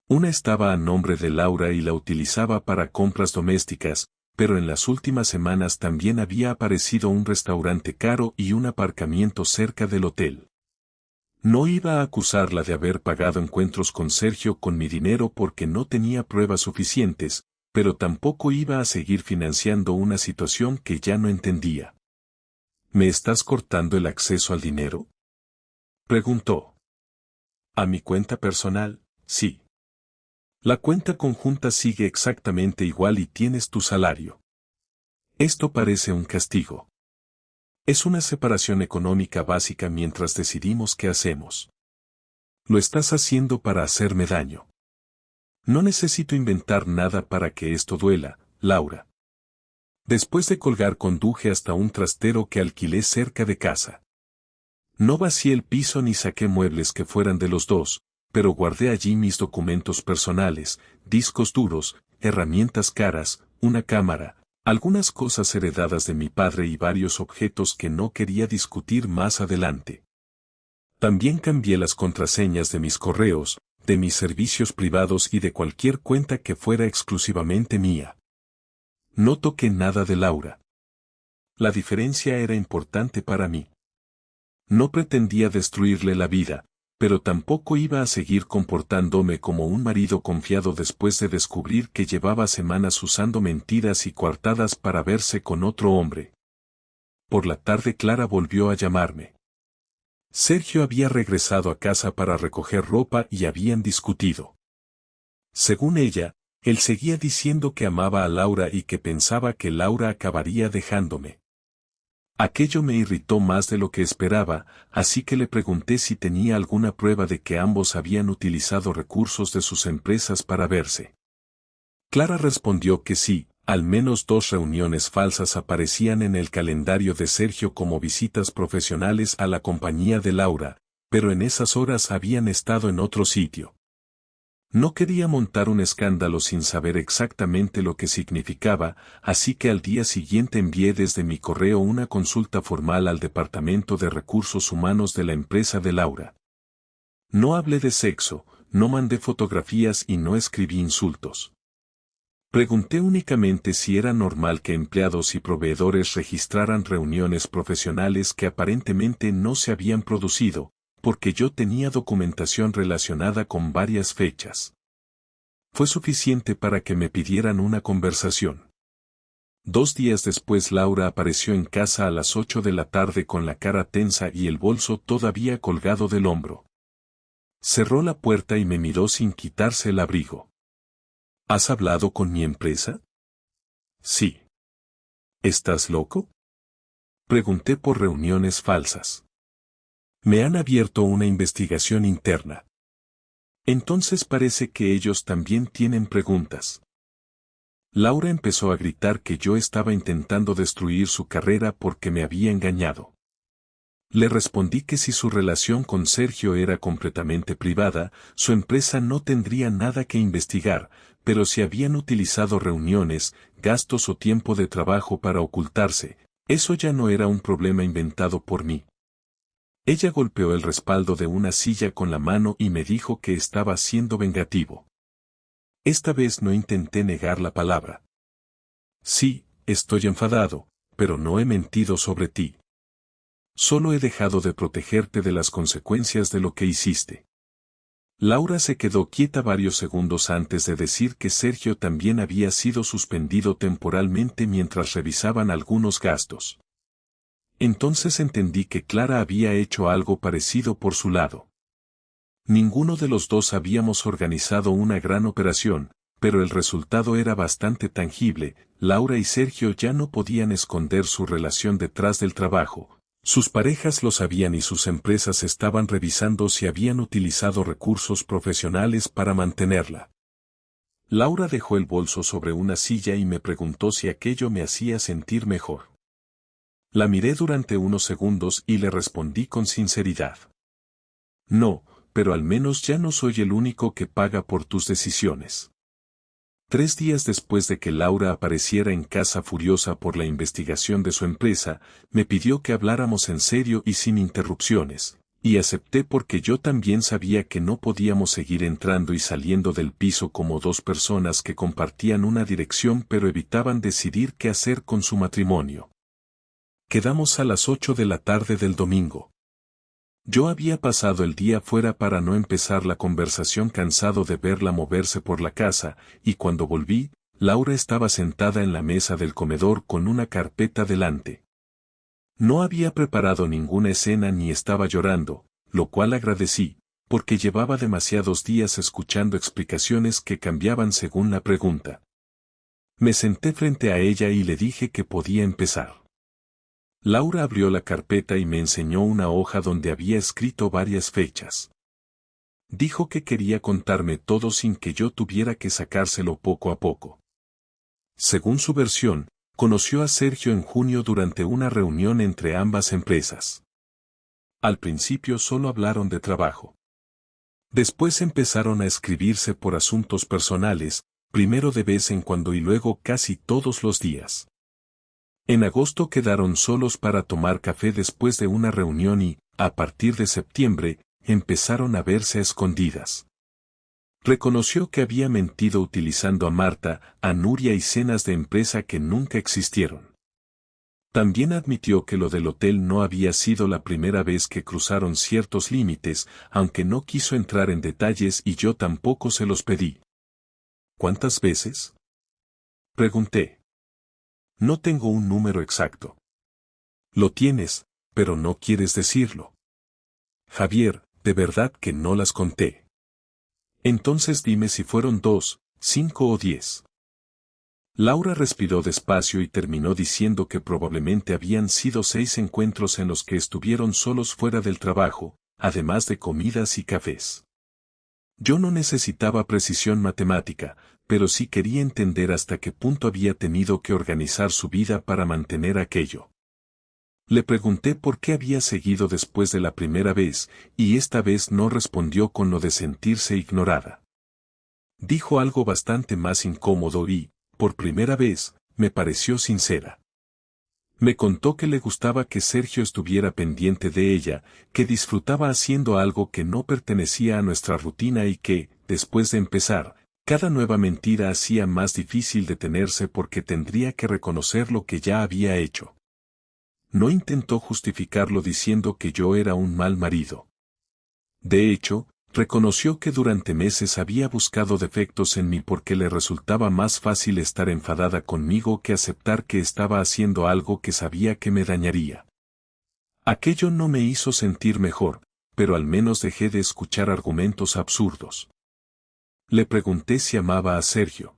Una estaba a nombre de Laura y la utilizaba para compras domésticas, pero en las últimas semanas también había aparecido un restaurante caro y un aparcamiento cerca del hotel. No iba a acusarla de haber pagado encuentros con Sergio con mi dinero porque no tenía pruebas suficientes, pero tampoco iba a seguir financiando una situación que ya no entendía. ¿Me estás cortando el acceso al dinero?, preguntó. ¿A mi cuenta personal? Sí. La cuenta conjunta sigue exactamente igual y tienes tu salario. Esto parece un castigo. Es una separación económica básica mientras decidimos qué hacemos. Lo estás haciendo para hacerme daño. No necesito inventar nada para que esto duela, Laura. Después de colgar conduje hasta un trastero que alquilé cerca de casa. No vacié el piso ni saqué muebles que fueran de los dos, pero guardé allí mis documentos personales, discos duros, herramientas caras, una cámara, algunas cosas heredadas de mi padre y varios objetos que no quería discutir más adelante. También cambié las contraseñas de mis correos, de mis servicios privados y de cualquier cuenta que fuera exclusivamente mía. No toqué nada de Laura. La diferencia era importante para mí. No pretendía destruirle la vida, pero tampoco iba a seguir comportándome como un marido confiado después de descubrir que llevaba semanas usando mentiras y coartadas para verse con otro hombre. Por la tarde Clara volvió a llamarme. Sergio había regresado a casa para recoger ropa y habían discutido. Según ella, él seguía diciendo que amaba a Laura y que pensaba que Laura acabaría dejándome. Aquello me irritó más de lo que esperaba, así que le pregunté si tenía alguna prueba de que ambos habían utilizado recursos de sus empresas para verse. Clara respondió que sí, al menos 2 reuniones falsas aparecían en el calendario de Sergio como visitas profesionales a la compañía de Laura, pero en esas horas habían estado en otro sitio. No quería montar un escándalo sin saber exactamente lo que significaba, así que al día siguiente envié desde mi correo una consulta formal al Departamento de Recursos Humanos de la empresa de Laura. No hablé de sexo, no mandé fotografías y no escribí insultos. Pregunté únicamente si era normal que empleados y proveedores registraran reuniones profesionales que aparentemente no se habían producido, porque yo tenía documentación relacionada con varias fechas. Fue suficiente para que me pidieran una conversación. 2 días después Laura apareció en casa a las 8 de la tarde con la cara tensa y el bolso todavía colgado del hombro. Cerró la puerta y me miró sin quitarse el abrigo. ¿Has hablado con mi empresa? Sí. ¿Estás loco? Pregunté por reuniones falsas. Me han abierto una investigación interna. Entonces parece que ellos también tienen preguntas. Laura empezó a gritar que yo estaba intentando destruir su carrera porque me había engañado. Le respondí que si su relación con Sergio era completamente privada, su empresa no tendría nada que investigar, pero si habían utilizado reuniones, gastos o tiempo de trabajo para ocultarse, eso ya no era un problema inventado por mí. Ella golpeó el respaldo de una silla con la mano y me dijo que estaba siendo vengativo. Esta vez no intenté negar la palabra. Sí, estoy enfadado, pero no he mentido sobre ti. Solo he dejado de protegerte de las consecuencias de lo que hiciste. Laura se quedó quieta varios segundos antes de decir que Sergio también había sido suspendido temporalmente mientras revisaban algunos gastos. Entonces entendí que Clara había hecho algo parecido por su lado. Ninguno de los dos habíamos organizado una gran operación, pero el resultado era bastante tangible. Laura y Sergio ya no podían esconder su relación detrás del trabajo. Sus parejas lo sabían y sus empresas estaban revisando si habían utilizado recursos profesionales para mantenerla. Laura dejó el bolso sobre una silla y me preguntó si aquello me hacía sentir mejor. La miré durante unos segundos y le respondí con sinceridad. No, pero al menos ya no soy el único que paga por tus decisiones. 3 días después de que Laura apareciera en casa furiosa por la investigación de su empresa, me pidió que habláramos en serio y sin interrupciones, y acepté porque yo también sabía que no podíamos seguir entrando y saliendo del piso como dos personas que compartían una dirección pero evitaban decidir qué hacer con su matrimonio. Quedamos a las 8 de la tarde del domingo. Yo había pasado el día fuera para no empezar la conversación cansado de verla moverse por la casa, y cuando volví, Laura estaba sentada en la mesa del comedor con una carpeta delante. No había preparado ninguna escena ni estaba llorando, lo cual agradecí, porque llevaba demasiados días escuchando explicaciones que cambiaban según la pregunta. Me senté frente a ella y le dije que podía empezar. Laura abrió la carpeta y me enseñó una hoja donde había escrito varias fechas. Dijo que quería contarme todo sin que yo tuviera que sacárselo poco a poco. Según su versión, conoció a Sergio en junio durante una reunión entre ambas empresas. Al principio solo hablaron de trabajo. Después empezaron a escribirse por asuntos personales, primero de vez en cuando y luego casi todos los días. En agosto quedaron solos para tomar café después de una reunión y, a partir de septiembre, empezaron a verse a escondidas. Reconoció que había mentido utilizando a Marta, a Nuria y cenas de empresa que nunca existieron. También admitió que lo del hotel no había sido la primera vez que cruzaron ciertos límites, aunque no quiso entrar en detalles y yo tampoco se los pedí. ¿Cuántas veces?, pregunté. No tengo un número exacto. Lo tienes, pero no quieres decirlo. Javier, de verdad que no las conté. Entonces dime si fueron 2, 5 o 10. Laura respiró despacio y terminó diciendo que probablemente habían sido 6 encuentros en los que estuvieron solos fuera del trabajo, además de comidas y cafés. Yo no necesitaba precisión matemática, pero sí quería entender hasta qué punto había tenido que organizar su vida para mantener aquello. Le pregunté por qué había seguido después de la primera vez, y esta vez no respondió con lo de sentirse ignorada. Dijo algo bastante más incómodo y, por primera vez, me pareció sincera. Me contó que le gustaba que Sergio estuviera pendiente de ella, que disfrutaba haciendo algo que no pertenecía a nuestra rutina y que, después de empezar, cada nueva mentira hacía más difícil detenerse porque tendría que reconocer lo que ya había hecho. No intentó justificarlo diciendo que yo era un mal marido. De hecho, Reconoció que durante meses había buscado defectos en mí porque le resultaba más fácil estar enfadada conmigo que aceptar que estaba haciendo algo que sabía que me dañaría. Aquello no me hizo sentir mejor, pero al menos dejé de escuchar argumentos absurdos. Le pregunté si amaba a Sergio.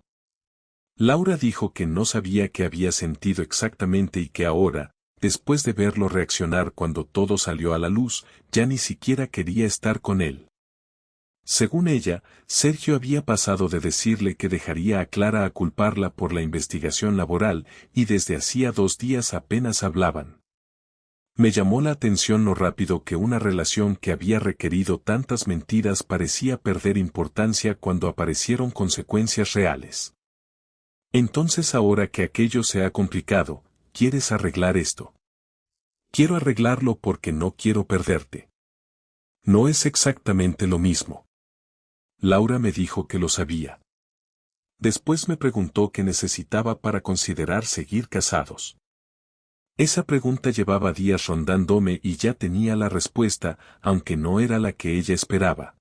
Laura dijo que no sabía qué había sentido exactamente y que ahora, después de verlo reaccionar cuando todo salió a la luz, ya ni siquiera quería estar con él. Según ella, Sergio había pasado de decirle que dejaría a Clara a culparla por la investigación laboral y desde hacía 2 días apenas hablaban. Me llamó la atención lo rápido que una relación que había requerido tantas mentiras parecía perder importancia cuando aparecieron consecuencias reales. Entonces ahora que aquello se ha complicado, ¿quieres arreglar esto? Quiero arreglarlo porque no quiero perderte. No es exactamente lo mismo. Laura me dijo que lo sabía. Después me preguntó qué necesitaba para considerar seguir casados. Esa pregunta llevaba días rondándome y ya tenía la respuesta, aunque no era la que ella esperaba.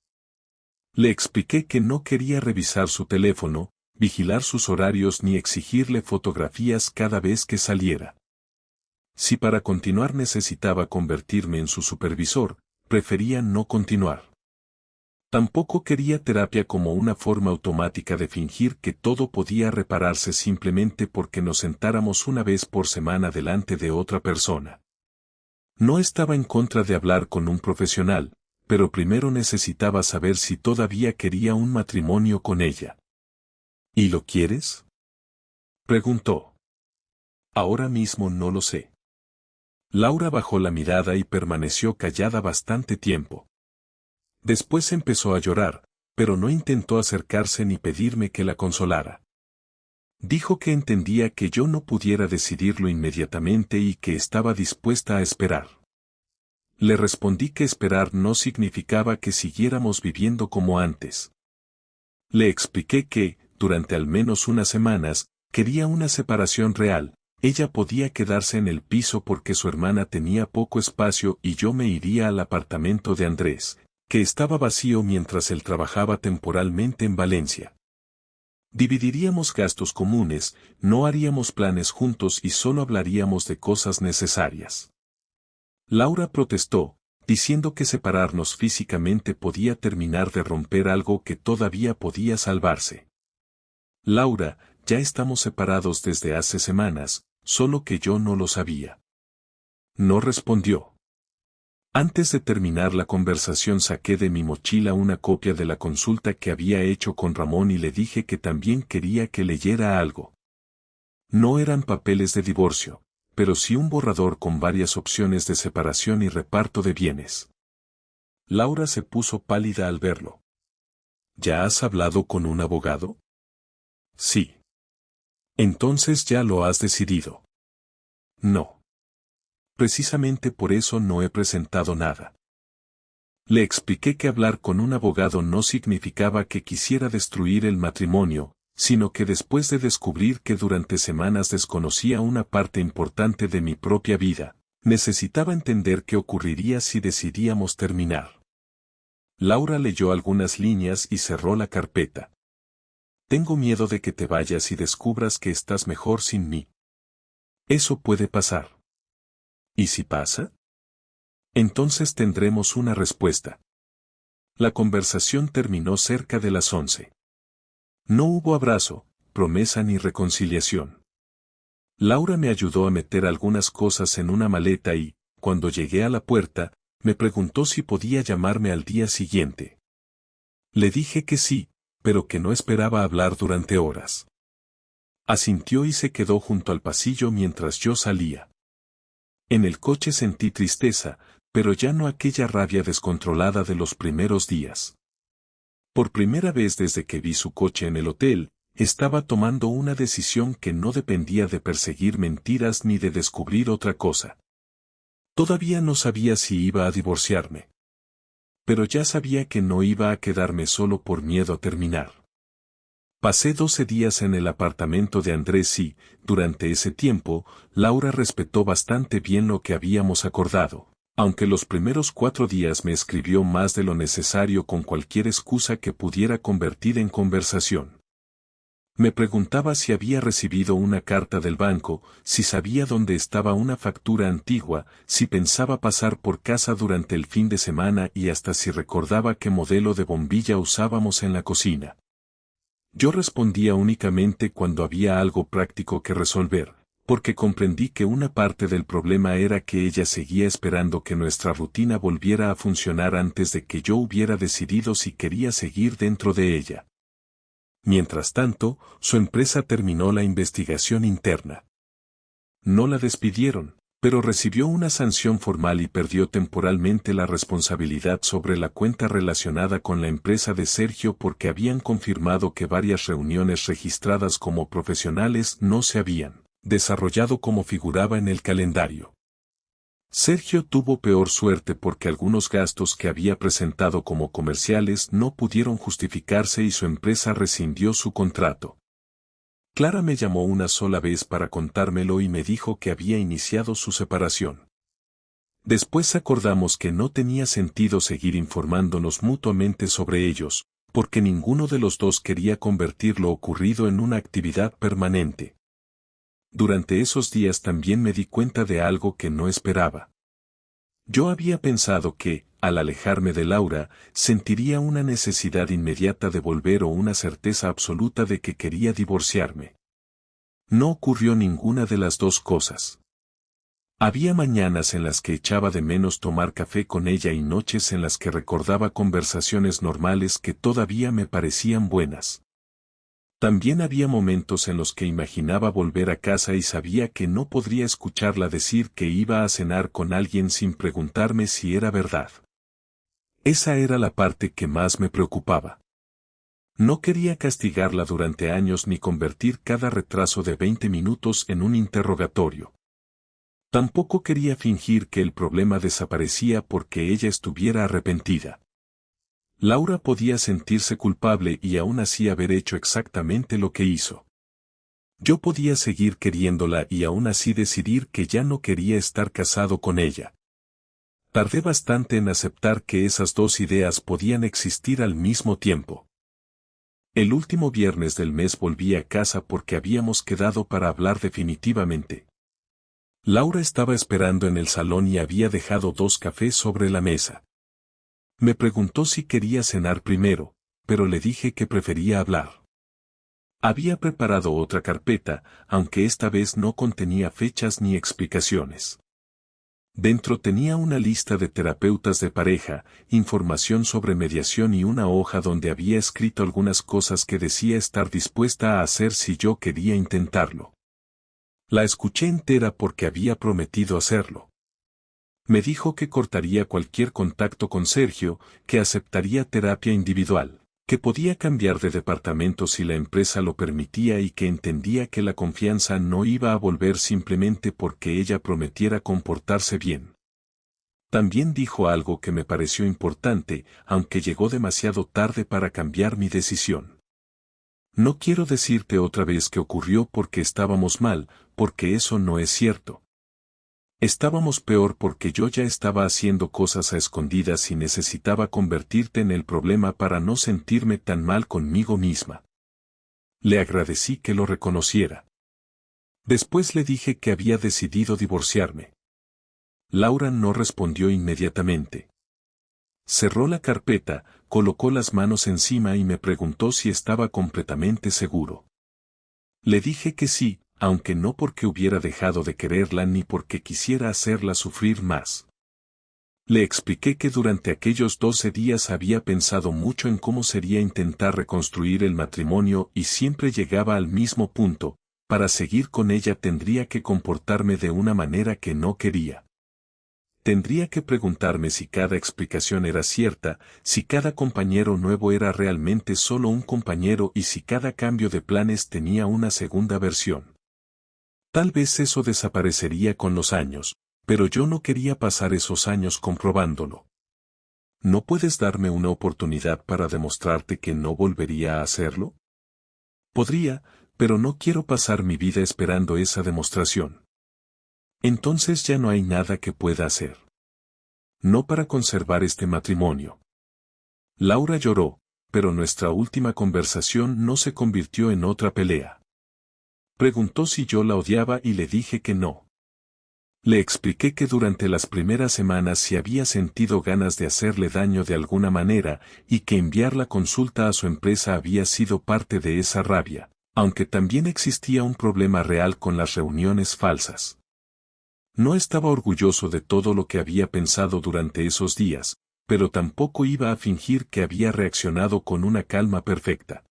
Le expliqué que no quería revisar su teléfono, vigilar sus horarios ni exigirle fotografías cada vez que saliera. Si para continuar necesitaba convertirme en su supervisor, prefería no continuar. Tampoco quería terapia como una forma automática de fingir que todo podía repararse simplemente porque nos sentáramos una vez por semana delante de otra persona. No estaba en contra de hablar con un profesional, pero primero necesitaba saber si todavía quería un matrimonio con ella. ¿Y lo quieres?, preguntó. Ahora mismo no lo sé. Laura bajó la mirada y permaneció callada bastante tiempo. Después empezó a llorar, pero no intentó acercarse ni pedirme que la consolara. Dijo que entendía que yo no pudiera decidirlo inmediatamente y que estaba dispuesta a esperar. Le respondí que esperar no significaba que siguiéramos viviendo como antes. Le expliqué que, durante al menos unas semanas, quería una separación real. Ella podía quedarse en el piso porque su hermana tenía poco espacio y yo me iría al apartamento de Andrés, que estaba vacío mientras él trabajaba temporalmente en Valencia. Dividiríamos gastos comunes, no haríamos planes juntos y solo hablaríamos de cosas necesarias. Laura protestó, diciendo que separarnos físicamente podía terminar de romper algo que todavía podía salvarse. Laura, ya estamos separados desde hace semanas, solo que yo no lo sabía. No respondió. Antes de terminar la conversación saqué de mi mochila una copia de la consulta que había hecho con Ramón y le dije que también quería que leyera algo. No eran papeles de divorcio, pero sí un borrador con varias opciones de separación y reparto de bienes. Laura se puso pálida al verlo. ¿Ya has hablado con un abogado? Sí. Entonces ya lo has decidido. No. Precisamente por eso no he presentado nada. Le expliqué que hablar con un abogado no significaba que quisiera destruir el matrimonio, sino que después de descubrir que durante semanas desconocía una parte importante de mi propia vida, necesitaba entender qué ocurriría si decidíamos terminar. Laura leyó algunas líneas y cerró la carpeta. Tengo miedo de que te vayas y descubras que estás mejor sin mí. Eso puede pasar. ¿Y si pasa? Entonces tendremos una respuesta. La conversación terminó cerca de las 11. No hubo abrazo, promesa ni reconciliación. Laura me ayudó a meter algunas cosas en una maleta y, cuando llegué a la puerta, me preguntó si podía llamarme al día siguiente. Le dije que sí, pero que no esperaba hablar durante horas. Asintió y se quedó junto al pasillo mientras yo salía. En el coche sentí tristeza, pero ya no aquella rabia descontrolada de los primeros días. Por primera vez desde que vi su coche en el hotel, estaba tomando una decisión que no dependía de perseguir mentiras ni de descubrir otra cosa. Todavía no sabía si iba a divorciarme. Pero ya sabía que no iba a quedarme solo por miedo a terminar. Pasé 12 días en el apartamento de Andrés y, durante ese tiempo, Laura respetó bastante bien lo que habíamos acordado. Aunque los primeros 4 días me escribió más de lo necesario con cualquier excusa que pudiera convertir en conversación. Me preguntaba si había recibido una carta del banco, si sabía dónde estaba una factura antigua, si pensaba pasar por casa durante el fin de semana y hasta si recordaba qué modelo de bombilla usábamos en la cocina. Yo respondía únicamente cuando había algo práctico que resolver, porque comprendí que una parte del problema era que ella seguía esperando que nuestra rutina volviera a funcionar antes de que yo hubiera decidido si quería seguir dentro de ella. Mientras tanto, su empresa terminó la investigación interna. No la despidieron, pero recibió una sanción formal y perdió temporalmente la responsabilidad sobre la cuenta relacionada con la empresa de Sergio porque habían confirmado que varias reuniones registradas como profesionales no se habían desarrollado como figuraba en el calendario. Sergio tuvo peor suerte porque algunos gastos que había presentado como comerciales no pudieron justificarse y su empresa rescindió su contrato. Clara me llamó una sola vez para contármelo y me dijo que había iniciado su separación. Después acordamos que no tenía sentido seguir informándonos mutuamente sobre ellos, porque ninguno de los dos quería convertir lo ocurrido en una actividad permanente. Durante esos días también me di cuenta de algo que no esperaba. Yo había pensado que, al alejarme de Laura, sentiría una necesidad inmediata de volver o una certeza absoluta de que quería divorciarme. No ocurrió ninguna de las dos cosas. Había mañanas en las que echaba de menos tomar café con ella y noches en las que recordaba conversaciones normales que todavía me parecían buenas. También había momentos en los que imaginaba volver a casa y sabía que no podría escucharla decir que iba a cenar con alguien sin preguntarme si era verdad. Esa era la parte que más me preocupaba. No quería castigarla durante años ni convertir cada retraso de 20 minutos en un interrogatorio. Tampoco quería fingir que el problema desaparecía porque ella estuviera arrepentida. Laura podía sentirse culpable y aún así haber hecho exactamente lo que hizo. Yo podía seguir queriéndola y aún así decidir que ya no quería estar casado con ella. Tardé bastante en aceptar que esas dos ideas podían existir al mismo tiempo. El último viernes del mes volví a casa porque habíamos quedado para hablar definitivamente. Laura estaba esperando en el salón y había dejado 2 cafés sobre la mesa. Me preguntó si quería cenar primero, pero le dije que prefería hablar. Había preparado otra carpeta, aunque esta vez no contenía fechas ni explicaciones. Dentro tenía una lista de terapeutas de pareja, información sobre mediación y una hoja donde había escrito algunas cosas que decía estar dispuesta a hacer si yo quería intentarlo. La escuché entera porque había prometido hacerlo. Me dijo que cortaría cualquier contacto con Sergio, que aceptaría terapia individual, que podía cambiar de departamento si la empresa lo permitía y que entendía que la confianza no iba a volver simplemente porque ella prometiera comportarse bien. También dijo algo que me pareció importante, aunque llegó demasiado tarde para cambiar mi decisión. No quiero decirte otra vez que ocurrió porque estábamos mal, porque eso no es cierto. Estábamos peor porque yo ya estaba haciendo cosas a escondidas y necesitaba convertirte en el problema para no sentirme tan mal conmigo misma. Le agradecí que lo reconociera. Después le dije que había decidido divorciarme. Laura no respondió inmediatamente. Cerró la carpeta, colocó las manos encima y me preguntó si estaba completamente seguro. Le dije que sí, aunque no porque hubiera dejado de quererla ni porque quisiera hacerla sufrir más. Le expliqué que durante aquellos 12 días había pensado mucho en cómo sería intentar reconstruir el matrimonio y siempre llegaba al mismo punto: para seguir con ella tendría que comportarme de una manera que no quería. Tendría que preguntarme si cada explicación era cierta, si cada compañero nuevo era realmente solo un compañero y si cada cambio de planes tenía una segunda versión. Tal vez eso desaparecería con los años, pero yo no quería pasar esos años comprobándolo. ¿No puedes darme una oportunidad para demostrarte que no volvería a hacerlo? Podría, pero no quiero pasar mi vida esperando esa demostración. Entonces ya no hay nada que pueda hacer. no para conservar este matrimonio. Laura lloró, pero nuestra última conversación no se convirtió en otra pelea. Preguntó si yo la odiaba y le dije que no. Le expliqué que durante las primeras semanas sí había sentido ganas de hacerle daño de alguna manera y que enviar la consulta a su empresa había sido parte de esa rabia, aunque también existía un problema real con las reuniones falsas. No estaba orgulloso de todo lo que había pensado durante esos días, pero tampoco iba a fingir que había reaccionado con una calma perfecta.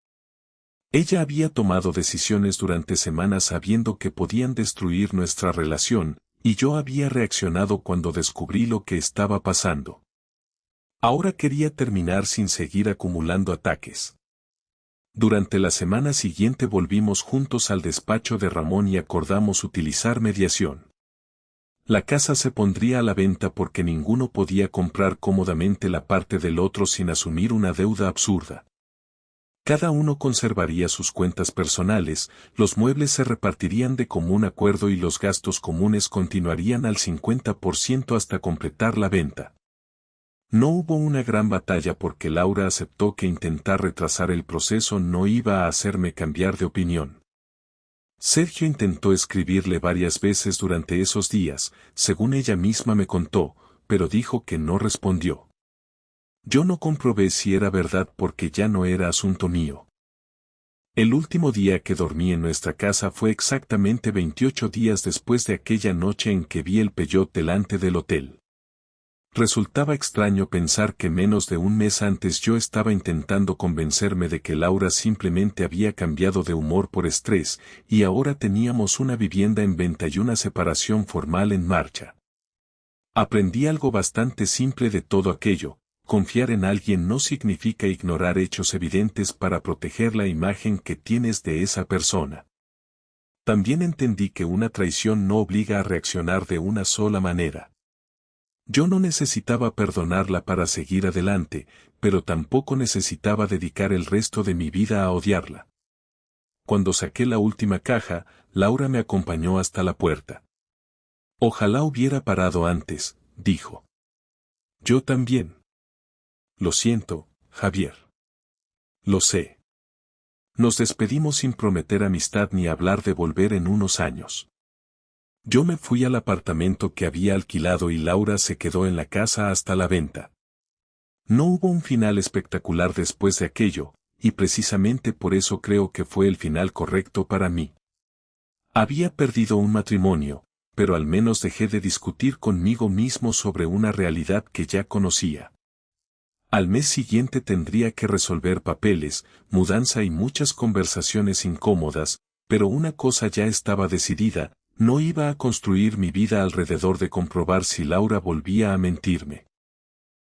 Ella había tomado decisiones durante semanas sabiendo que podían destruir nuestra relación, y yo había reaccionado cuando descubrí lo que estaba pasando. Ahora quería terminar sin seguir acumulando ataques. Durante la semana siguiente volvimos juntos al despacho de Ramón y acordamos utilizar mediación. La casa se pondría a la venta porque ninguno podía comprar cómodamente la parte del otro sin asumir una deuda absurda. Cada uno conservaría sus cuentas personales, los muebles se repartirían de común acuerdo y los gastos comunes continuarían al 50% hasta completar la venta. No hubo una gran batalla porque Laura aceptó que intentar retrasar el proceso no iba a hacerme cambiar de opinión. Sergio intentó escribirle varias veces durante esos días, según ella misma me contó, pero dijo que no respondió. Yo no comprobé si era verdad porque ya no era asunto mío. El último día que dormí en nuestra casa fue exactamente 28 días después de aquella noche en que vi el Peugeot delante del hotel. Resultaba extraño pensar que menos de un mes antes yo estaba intentando convencerme de que Laura simplemente había cambiado de humor por estrés, y ahora teníamos una vivienda en venta y una separación formal en marcha. Aprendí algo bastante simple de todo aquello: confiar en alguien no significa ignorar hechos evidentes para proteger la imagen que tienes de esa persona. También entendí que una traición no obliga a reaccionar de una sola manera. Yo no necesitaba perdonarla para seguir adelante, pero tampoco necesitaba dedicar el resto de mi vida a odiarla. Cuando saqué la última caja, Laura me acompañó hasta la puerta. Ojalá hubiera parado antes, dijo. Yo también. Lo siento, Javier. Lo sé. Nos despedimos sin prometer amistad ni hablar de volver en unos años. Yo me fui al apartamento que había alquilado y Laura se quedó en la casa hasta la venta. No hubo un final espectacular después de aquello, y precisamente por eso creo que fue el final correcto para mí. Había perdido un matrimonio, pero al menos dejé de discutir conmigo mismo sobre una realidad que ya conocía. Al mes siguiente tendría que resolver papeles, mudanza y muchas conversaciones incómodas, pero una cosa ya estaba decidida: no iba a construir mi vida alrededor de comprobar si Laura volvía a mentirme.